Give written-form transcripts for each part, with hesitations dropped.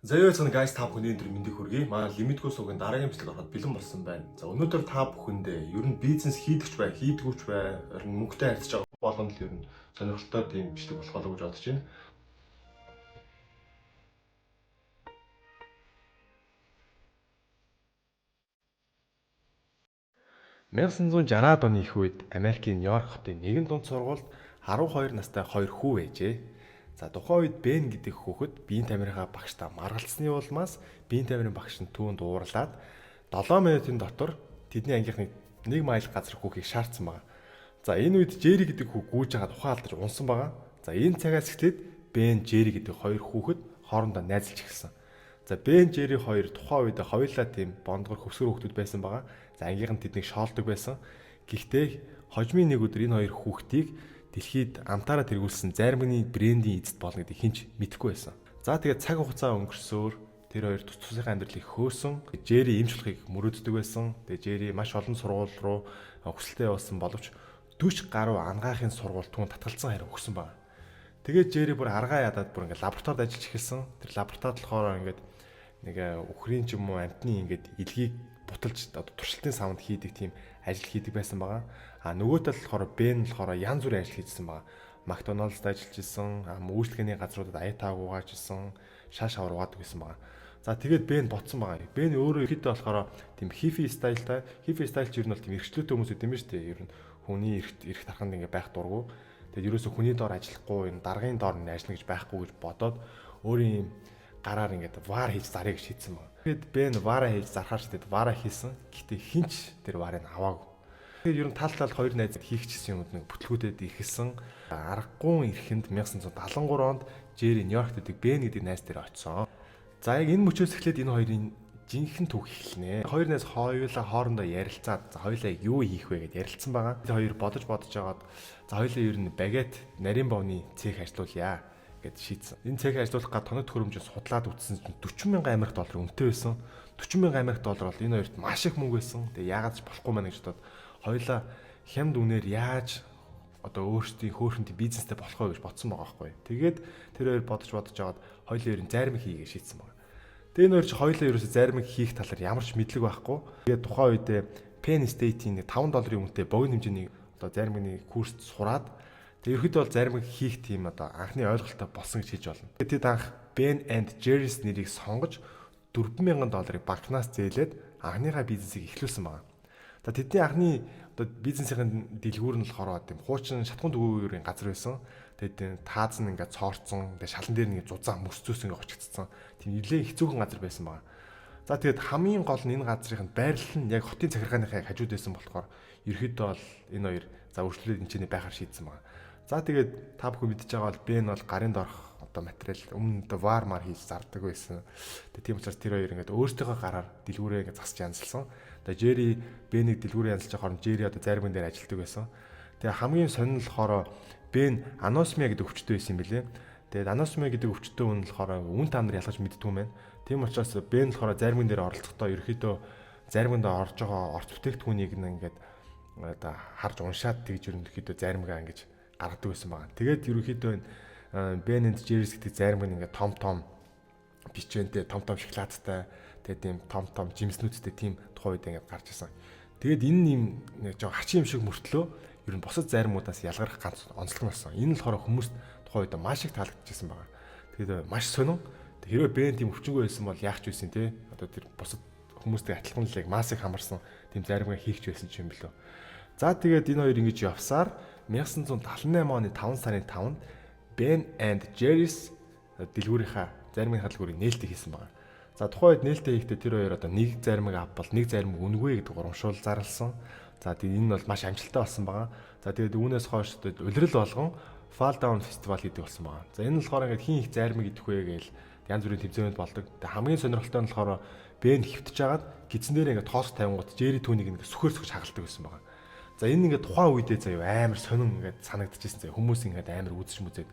Заяа guys та бүхэний өндөр мэндийг хүргэе. Манай лимитгүй суугийн дараагийн бичлэг ороход бэлэн болсон байна. За өнөөдөр та бүхэндээ ер нь бизнес хийдэгч бай, хийдгүүч бай, ер нь мөнгөтэй харьцаж байгаа болгонд л ер нь сонирхолтой тийм бичлэг болох болов уу гэж бодож байна. 1960-аад оны их үед Америкийн Нью-Йорк хотын нэгэн дунд сургуульд 12 настай хоёр хүү байжээ. За тухайн үед Бен гэдэг хүүхэд биеийн тамирынхаа багштай маргалцсны улмаас биеийн тамирын багш нь түүнд уурлаад 7 минутын дотор тэдний ангийнхны 1 майл газар хүүхийг шаардсан байна. За энэ үед Жери гэдэг хүү гүйж байгаа тухайн алдарч унсан байгаа. За энэ цагаас эхлээд Бен, Жери гэдэг хоёр хүүхэд хоорондоо найзалж эхэлсэн. За Бен, Жери хоёр тухайн үед хоёулаа тийм бондгор хөвсгөр хүүхдүүд байсан байгаа. За ангийнхан тэднийг шоолдог байсан. Гэхдээ хожмын нэг өдөр энэ хоёр хүүхдийг дэлхийд амтаараа тэргүүлсэн зармигны брендийн эзэд болно гэдгийг хинч мэдэхгүй байсан. За тэгээд цаг хугацаа өнгөрсөөр тэр хоёр тус тусынхаа амьдралыг хөөсөн. Жери эмч болохыг мөрөөддөг байсан. Тэгээд Жери маш олон сургууль руу хүсэлтэд явуулсан боловч 40 гаруй ангаахын сургууль түүнд татгалзсан харин өгсөн байна. Тэгээд Жери бүр аргаа ядаад бүр ингээд лабораторид ажиллаж эхэлсэн. Тэр лабораторид болохоор ингээд нэг үхрийн ч юм уу амтны ингээд илгийг буталж туршилтын савнд хийдэг тийм ажил хийдэг байсан байгаа. А нөгөө тал болохоор Бен болохоор янз бүрийн ажил хийжсэн байгаа. Макдоналдсд ажиллаж исэн, үйлчлэгээний газруудад аяатаг угааж исэн, шаш авар угаадаг байсан байгаа. За тэгээд Бен ботсон байгаа. Бен өөрөө ихэд болохоор тийм хиппи стайлтай. Хиппи стайл ч ер нь бол тийм эрхчлөөтэй хүмүүс үт юм шүү дээ. Ер нь хүний эрх тарханд ингээ байх дурггүй. Тэгээд ерөөсө хүний доор ажиллахгүй, энэ даргын доор ажиллана гэж байхгүй гэж бодоод өөрийн гараар ингээд вар хийж зарыг шийдсэн байна. Тэгэд Бен вара хийж зархаар ч тэгэд вара хийсэн. Гэхдээ хинч тэр варыг аваагүй. Тэгээд ер нь тал хоёр найз хийгчсэн юмуд нэг бүтлгүүдэд ирхэсэн. Аргагүй ирэхэнд 1973 онд Жери Нью-Йоркт идэг Бен гэдэг найз дээр очисон. За яг энэ мөчөөс эхлээд энэ хоёрын жинхэнэ түүх эхэлнэ. Хоёр найз хоёулаа хоорондоо ярилцаад за хоёулаа юу хийх вэ гэдээ ярилцсан байгаа. Тэр хоёр бодож жагаад за хоёулаа ер нь багет нарийн бовны цех ажиллуулъя гэд шийдсэн. Энэ цех ажиллуулах га тоног төхөөрөмжөөр судлаад үзсэн чинь 40,000 Америк долларын үнэтэй байсан. 40,000 Америк доллар бол энэ хоёрт маш их мөнгө байсан. Тэгээ яагаад ч болохгүй маа гэж бодоод хоёулаа хямд үнээр яаж одоо өөрсдийн хөөрхөнтэй бизнестэй болох вэ гэж бодсон байгаа байхгүй. Тэгээд тэр хоёр бодож жагаад хоёулаа ер нь зарим хийгээ шийдсэн байна. Тэгээ энэ хоёр чи хоёулаа ерөөсө зарим хийх талаар ямар ч мэдлэг байхгүй. Тэгээд тухайн үедээ Penn State-ийн $5 үнэтэй богино хэмжээний одоо заримны курст сураад тэгээд ерөөхдөө бол зарим хийх тийм одоо анхны ойлголттой болсон гэж хэлж болно. Тэгээд тэд анх Ben and Jerry's нэрийг сонгож $4,000 банкнаас зээлээд анхныхаа бизнесийг эхлүүлсэн байна. За тэдний анхны одоо бизнесийн дэлгүүр нь болохоор тийм хуучин шатхуун дүүрийн газар байсан. Тэгээд тааз нь ингээд цоорцсон, тэгээд шалан дээр нэг зузаан мөсцөөс ингээд очигдсан. Тийм нэлээд хэцүүхэн газар байсан байна. За тэгээд хамгийн гол нь энэ газрын байрлал нь яг хотын захиргааныхаа хажууд байсан болохоор ерөөхдөө бол энэ хоёр за өршлөлөд энэ ч байхаар шийдсэн байна. За тэгээд та бүхэн мэдж байгаа бол Бен бол гарын доорх одоо материал өмнө одоо вармар хийж зардаг байсан. Тэгээд тийм учраас тэр хоёр ингээд өөрсдийнхөө гараар дэлгүүрээ ингээд засч янзалсан. Тэгээд Жери Бенийг дэлгүүрээ янзалж байгаа хооронд Жери одоо зарим дээр ажилладаг байсан. Тэгээд хамгийн сонин нь болохоор Бен аносмия гэдэг өвчтөй байсан юм билээ. Тэгээд аносмия гэдэг өвчтөй нь болохоор үн та нар ялгаж мэддэг юм байна. Тийм учраас Бен болохоор зарим дээр оролцохдоо ерөөхдөө заримд орж байгаа орц бүтээгдэхүүнийг ингээд одоо харж уншаад тэгж ерөнхийдөө заримгаа ингэж гаргадаг байсан байна. Тэгээд ерөнхийдөө Ben and Jerry's гэдэг зарим нь ингээд том бичвэнтэй, том шоколадтай, тэгээд тийм том жимснүүдтэй тийм тухайн үед ингээд гарч ирсэн. Тэгээд энэ юм нэг жоо хачин юм шиг мөртлөө ер нь бусад заримудаас ялгарх ганц онцлог болсон. Энэ л болохоор хүмүүст тухайн үед маш их таалагдчихсан байна. Тэгээд маш сонин. Хэрвээ Ben тийм өвчнөгөө байсан бол яах ч байсан те. Одоо тэр бусад хүмүүстэй адилхан л яг массыг хамарсан тийм заримгаа хийх ч байсан юм билүү. За тэгээд энэ хоёр ингэж явсаар 1978 оны 5 сарын 5-нд Ben and Jerry's дэлгүүрийнхаа заримынхаа дэлгүүрийг нээлттэй хийсэн байна. За тухайн үед нээлттэй хийхдээ тэр хоёр одоо нэг заримыг авбал нэг зарим үнэгүй гэдэг урамшуул зарласан. За тэгээд энэ бол маш амжилттай болсон байгаа. За тэгээд үүнээс хойш улирал болгон Fall Down фестивал гэдэг болсон байгаа. За энэ нь болохоор ингээд хин их заримыг идэх вэ гээл янз бүрийн тэмцээнд болдог. Тэгээд хамгийн сонирхолтой нь болохоор Ben хөвтөж агаад гидсэн дээр ингээд тоос тавингууд Jerry түүнийг ингээд сүхэрсгэж хагалдаг байсан байгаа. За энэ ингээд тухайн үедээ заяа амар сонин ингээд санагдчихсэн заяа хүмүүс ингээд амар үзэж мүзээд.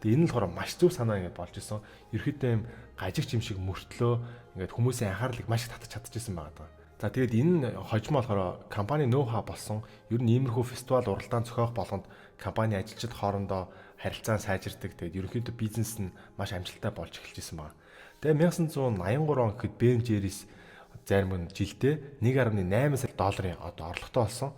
Тэгээ энэ л болохоор маш зөв санаа ингээд болж исэн. Ерөөхдөө юм гажигч юм шиг мөртлөө ингээд хүмүүсийн анхаарлыг маш их татаж чадчихсан байгаа. За тэгээд энэ хожим болохоор компани ноу-хау болсон. Ер нь иймэрхүү фестивал уралдаан зохиох болгонд компани ажилчид хоорондоо харилцаа сайжирдаг. Тэгээд ерөнхийдөө бизнес нь маш амжилттай болж эхэлж исэн байна. Тэгээ 1983 он гэхэд Ben Jerry's зарим нь жилдээ 1.8 сая долларын одоо орлоготой болсон.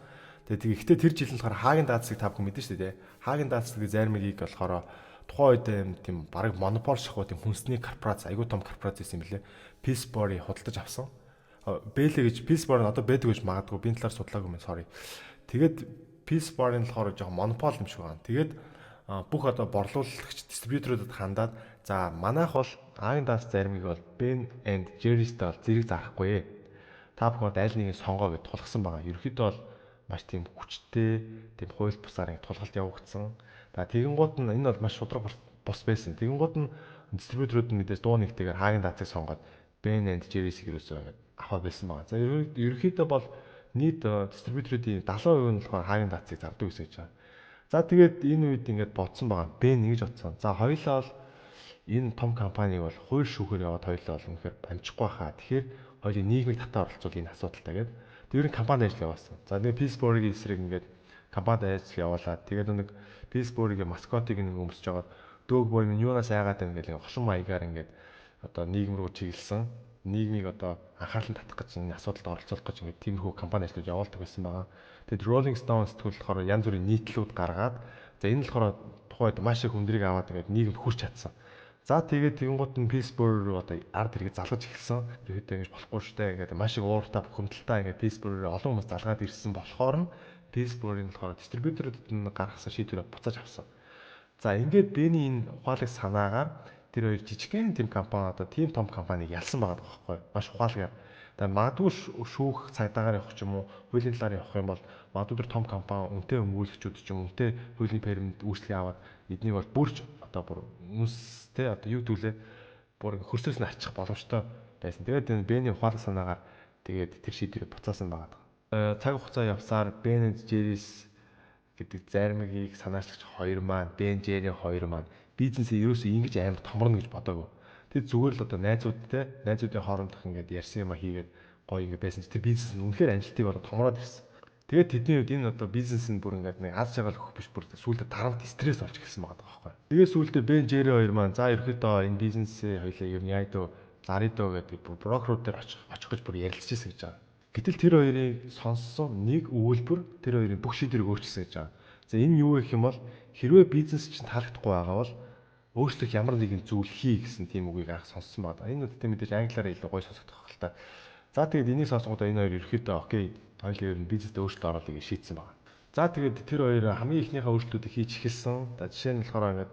Тэгээ гэхдээ тэр жил нь болохоор Хагийн даацыг та бүхэн мэдэн шүү дээ. Хагийн даацгийн зармыг болохоор тухайн үед тийм бараг монопол шахуу тийм хүнсний корпорац, айгүй том корпорац байсан юм лээ. Pillsbury худалдаж авсан. Бэлэ гэж Pillsbury одоо байдаг гэж магадгүй би энэ талаар судлаагүй юм sorry. Тэгээд Pillsbury-ын болохоор жоохон монопол юм шиг байна. Тэгээд бүх одоо борлуулагч дистрибьюторуудад хандаад за манайх бол Хагийн даац зармыг бол Ben and Jerry's-тэй бол зэрэг зарахгүй. Та бүхэн аль нэгийг сонгоо гэж тулгсан байгаа. Ерөнхийдөө бол маш тийм хүчтэй, тийм хууль бусаар тулгалт явагдсан. Тэгэнгუут нь энэ бол маш шудраг бус байсан. Тэгэнгуут нь дистрибьюторууд нь мэдээж дуу нэгтэйгээр Хагийн даацыг сонгоод Ben and Jerry's гэрөөсөө ингээд авах байсан байгаа. За ерөнхийдөө бол нийт дистрибьюторуудын 70% нь болохоор Хагийн даацыг зардаг гэсэн гэж байна. За тэгээд энэ үед ингээд бодсон байгаа. Ben ингэж бодсон. За хоёулаа бол энэ том компаниг бол хууль шүүхээр яваад хоёулаа бол үнэхээр амжихгүй хаа. Тэгэхээр хоёулын нийгмийг татаа оролцуул энэ асуудалтай гэдэг. Тэр нь компани ажил явуулсан. За нэг Pillsbury-гийн эсрэг ингээд компани ажил явуулаад тэгээд нэг Pillsbury-гийн маскотыг нэг өмсөж жагаад дөг бой минь юунаас айгаад байна гэх хошин маягаар ингээд одоо нийгэм рүү чиглэсэн. Нийгмийг одоо анхаарал татах гэж энэ асуудалд оролцуулах гэж ингээд тиймэрхүү компани ажлууд явуулдаг байсан байгаа. Тэгээд Rolling Stone сэтгүүл болохоор янз бүрийн нийтлүүд гаргаад за энэ болохоор тухайд маш их хүндрийг аваад ингээд нийгэмд хүрч чадсан. За тэгээд тэгэнгუут нь Pillsbury руу одоо ард хэрэгээ залгаж эхэлсэн. Ерөөдөө ингэж болохгүй штэ гэдэг маш их ууртай бухимдалтай ингээд Pillsbury руу олон хүмүүс залгаад ирсэн болохоор нь Pillsbury-ийн болохоор дистрибьюторуудад нь гаргасан шийдвэрээ буцааж авсан. За ингээд Бэний энэ ухаалаг санаагаар тэр хоёр жижигхэн тийм компани одоо тийм том компаниг ялсан байгаа байхгүй маш ухаалгаар. Тэгээд магадгүй шүүх цагдаагаар явах ч юм уу хуулийн талаар явах юм бол магадгүй тэр том компани үнэтэй өмгөөлөгчүүд ч юм үнэтэй хуулийн пермит үйлчлэгээ аваад эднийг бол бүрж одоо бүр хүмүүстэй одоо юу гэдүүлээ бүр хөрсөөс нь арчих боломжтой байсан. Тэгээд энэ Бэний ухаалаг санаагаар тэгээд тэр шийдвэрээ буцаасан байгаа. Цаг хугацаа явсаар Ben and Jerry's гэдэг зармигийг санаачлагч хоёр маань Ben Jerry хоёр маань бизнесээ ерөөсөө ингэж амар томорно гэж бодоагүй. Тэг зүгээр л одоо найзуудын хоорондох ингээд ярьсан юм а хийгээд гоё ингээд байсан ч тэр бизнес нь үнэхээр амжилтыг болоо томроод ирсэн. Тэгээд тэдний үед энэ одоо бизнес нь бүр ингээд нэг аз жаргал өгөх биш бүр сүүлдээ дарамт стресс болж эхэлсэн байгаа байхгүй. Тэгээд сүүлдээ Ben Jerry хоёр маань за ерөөхдөө энэ бизнесээ хоёлаа ер нь яа дөө зарыг дөө гэдэг бүр брокерууд дээр очих гэж бүр ярилцчихсан гэж байгаа. Гэтэл тэр хоёрыг сонссон нэг өгүүлбэр тэр хоёрын бүх шийдвэрийг өөрчилсөн гэж байгаа. За энэ юу гэх юм бол хэрвээ бизнес чинь таалагдахгүй байгаа бол өөрчлөх ямар нэгэн зүйл хий гэсэн тийм үгийг анх сонссон байна. Энэ үгтэй мэдээж англиараа илүү гоё сонсогдох байх л та. За тэгээд энийг сонсгоодоо энэ хоёр ерөөхдөө окей, хоёулаа ер нь бизнест өөрчлөлт оруулах гэж шийдсэн байна. За тэгээд тэр хоёр хамгийн ихнийхээ өөрчлөлтүүдийг хийж эхэлсэн. За жишээ нь болохоор ингээд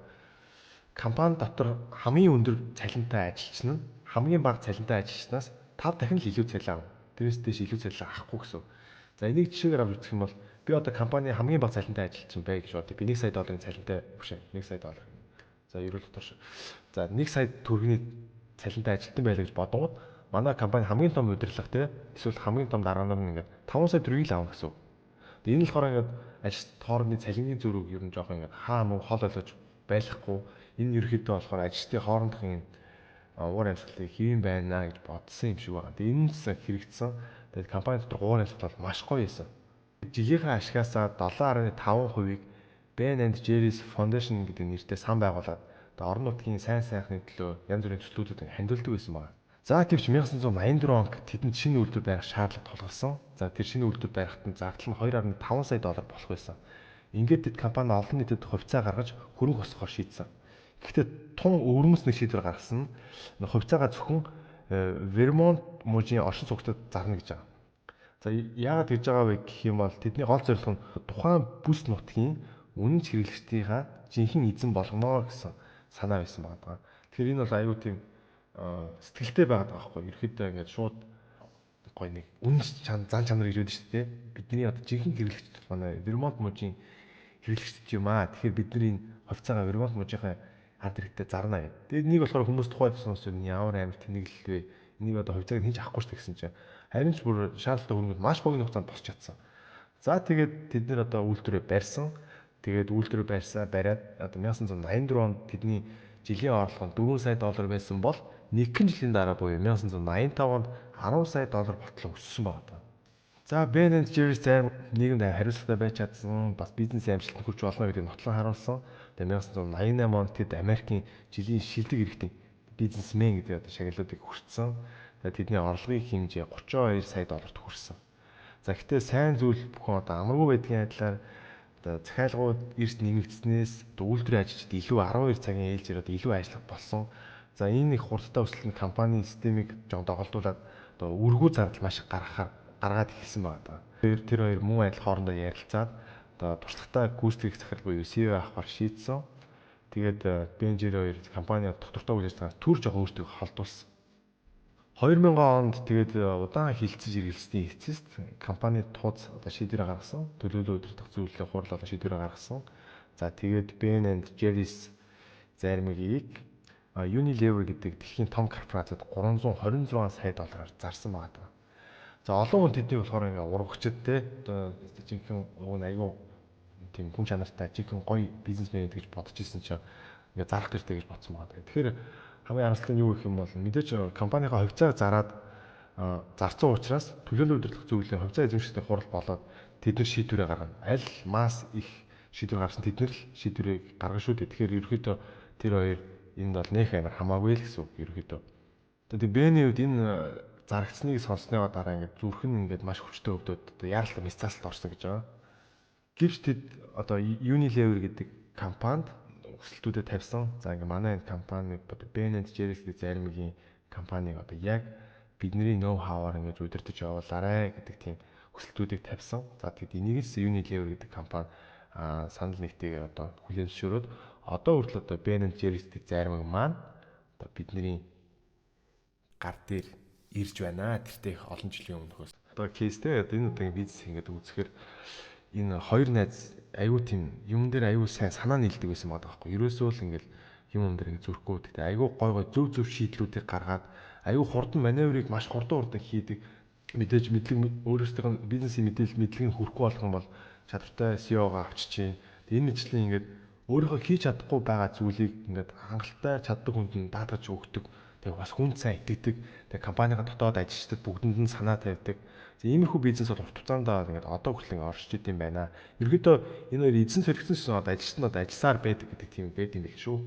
компани дотор хамгийн өндөр цалинтай ажилчин нь хамгийн бага цалинтай ажилчнаас 5 дахин л илүү цалин авах. Тэрээс дэш илүү цалин авахгүй гэсэн. За энийг жишээгээр авч үзэх юм бол би одоо компани хамгийн бага цалинтай ажилчин бай гэж бодъё. Би 1 сая долларын цалинтай биш 1 сая доллар. За ерөөл дотор шүү. За 1 сая төгрөгийн цалинтай ажилтан байлаа гэж бодгоод манай компани хамгийн том удирдлага те эсвэл хамгийн том даргаанаар нь ингээд 5 сая төгрөгийг л авах гэсэн. Тэгээ энэ болохоор ингээд ажилтны хоорондын цалингийн зөрүүг ер нь жоохон ингээд хаа муу хол ойлгож байхгүй. Энэ ерөөхдөө болохоор ажилтны хоорондын уур амьсгалыг хэвэн байна гэж бодсон юм шиг байна. Тэгээ энэ нь хэрэгцсэн. Тэгээд компани дотор уур амьсгал маш гоё байсан. Жилийнхээ ашгаасаа 7.5%-ийг Ben and Jerry's Foundation гэдэг нэртэй сан байгуулад орон нутгийн сайн сайхны төлөө янз бүрийн төслүүдийг хандилдаг байсан байна. За гэвч 1984 онд тэдэнд шинэ үйлдвэр барих шаардлага тулгарсан. За тэр шинэ үйлдвэр барихад нь зардал нь 2.5 сая доллар болох байсан. Ингээд тэд компани олон нийтэд хувьцаа гаргаж хөрөнгө босгохоор шийдсэн. Гэхдээ тун өвөрмөс нэг шийдвэр гаргасан нь хувьцаагаа зөвхөн Vermont мужийн оршин суугчдад зарна гэж байгаа. За яагаад гэж байгаа вэ гэх юм бол тэдний гол зорилго нь тухайн бүс нутгийн үнэн хэрэглэгчдийнхаа жинхэнэ эзэн болгоно гэсэн санаа байсан байгаа. Тэгэхээр энэ бол аюу тийм сэтгэлтэй байгаа байхгүй. Ерөөхдөө ингээд шууд гоё нэг үнэн зан чанар гэж үүдэн шүү дээ. Бидний одоо жинхэнэ хэрэглэгчд манай Vermont мужийн хэрэглэгчд юм аа. Тэгэхээр бидний энэ хувьцаагаа Vermont мужийнхаа ард иргэдэд зарна гэдэг. Тэгээд нэг болохоор хүмүүс тухайд сонсоод ямар амар тэнэглэл вэ? Энийг одоо хувьцааг хинч авахгүй шүү гэсэн чинь харин ч бүр шаардлагатай хөрөнгөд маш богино хугацаанд босч чадсан. За тэгээд тэд нэр одоо үйлдвэрээ барьсан. Тэгээд үйлдвэр бариад одоо 1984 онд тэдний жилийн орлого нь 4 сая доллар байсан бол нэг жилийн дараа буюу 1985 онд 10 сая доллар болтлоо өссөн байна. За Ben and Jerry's зарим нийгэмд хариуцлагатай байж чадсан, бас бизнесийн амжилтанд хүрч болно гэдгийг нотлон харуулсан. Тэгээд 1988 онд тэд Америкийн жилийн шилдэг эрэгтэй бизнесмен гэдэг одоо шагналуудыг хүртсэн. За тэдний орлогын хэмжээ 32 сая долларт хүрсэн. За гэхдээ сайн зүйл бүхэн одоо амаргүй байдгийн адилаар одоо захиалгууд эрс нэмэгдснээс одоо үйлдвэрийн ажилчид илүү 12 цагийн ээлжээр одоо илүү ажиллах болсон. За энэ их хурдтай өсөлт нь компанийн системийг жоо доголдуулаад одоо үргүү зардал маш их гаргаад ирсэн байна. Тэр хоёр мөн адил хоорондоо ярилцаад одоо туршлагатай гүйцэтгэх захирал буюу CEO авахар шийдсэн. Тэгээд BNJ2 компани доктортой үйл ажиллагаа төр жоо өөртөө холдуулсан. 2000 онд тэгээд удаан хилцэж иргэлцсэний эцэст компани тууз одоо шийдвэрээ гаргасан. Төлөөлөл удирдах зүйлийн хурал одоо шийдвэрээ гаргасан. За тэгээд Ben and Jerry's зармигийг Unilever гэдэг дэлхийн том корпорацид 326 сая доллараар зарсан байгаа. За олон хүн тэдний болохоор ингээ урагчд те одоо жинхэнэ уг нь аюу тийм хүн чанартай жинхэнэ гоё бизнесмен гэж бодож исэн чинь ингээ зарах хэрэгтэй гэж бодсон байгаа. Тэгэхээр хамгийн харамсалтай нь юу гэх юм бол мэдээж компанийнхаа хувьцааг зараад зарцсан учраас төлөөлөл удирдах зөвлөлийн хувьцаа эзэмшигчдийн хурал болоод тэд нар шийдвэрээ гаргана. Аль масс их шийдвэр гаргасан тэд нар л шийдвэрийг гаргана шүү дээ. Тэгэхээр ерөөхдөө тэр хоёр энд бол нэх амар хамаагүй л гэсэн үг ерөөхдөө. Тэгээд Бэний үед энэ зарагдсныг сонссныхоо дараа ингээд зүрх нь ингээд маш хүчтэй өвдөд одоо яаралтай мэцаалт орсон гэж байгаа. Гэвч тэд одоо Unilever гэдэг компанид өсөлтүүдэд тавьсан. За ингээ манай энэ компани одоо Ben and Jerry's гэдэг зармигийн компаниг одоо яг бидний ноу хаваар ингэж удирдах явуулаарэ гэдэг тийм өсөлтүүдийг тавьсан. За тэгэд энийгээс Unilever гэдэг компани санал нийтийг одоо хүлээн зөвшөөрөөд одоо хүртэл одоо Ben and Jerry's гэдэг зармиг маань одоо бидний гар дээр ирж байна. Тэртээ их олон жилийн өмнөхөөс. Одоо кейстэй одоо энэ удаагийн бизнес ингээд үзэхээр энэ хоёр найз аюу тийм юм дээр аюу сайн санаа нийлдэг байсан байгаа байхгүй. Ерөөсөө л ингээд юм дээр ингээд зүрхгүй гэдэг. Аюу гой зөв шийдлүүдийг гаргаад аюу хурдан маневрыг маш хурдан хийдэг. Мэдээж мэдлэг өөрөөсөө бизнесийн мэдлэг нь хүрхгүй болох юм бол чадвартай CEO-га авчиж. Энэ мэтлэн ингээд өөрийнхөө хийж чадахгүй байгаа зүйлийг ингээд хангалттай чаддаг хүнд нь даатгаж өгдөг. Тэгээ бас хүн сайн итгэдэг. Тэгээ компанийн дотоод ажилчдад бүгдэнд нь санаа тавьдаг. Иймэрхүү бизнес бол урт хугацаанд ингээд одоо хүртэл ингээд оршиж идэм байна. Ерөнхийдөө энэ хоёр эзэн сэргсэн шин одоо ажилтнууд одоо ажилласаар байдаг гэдэг тийм байд юм биш шүү.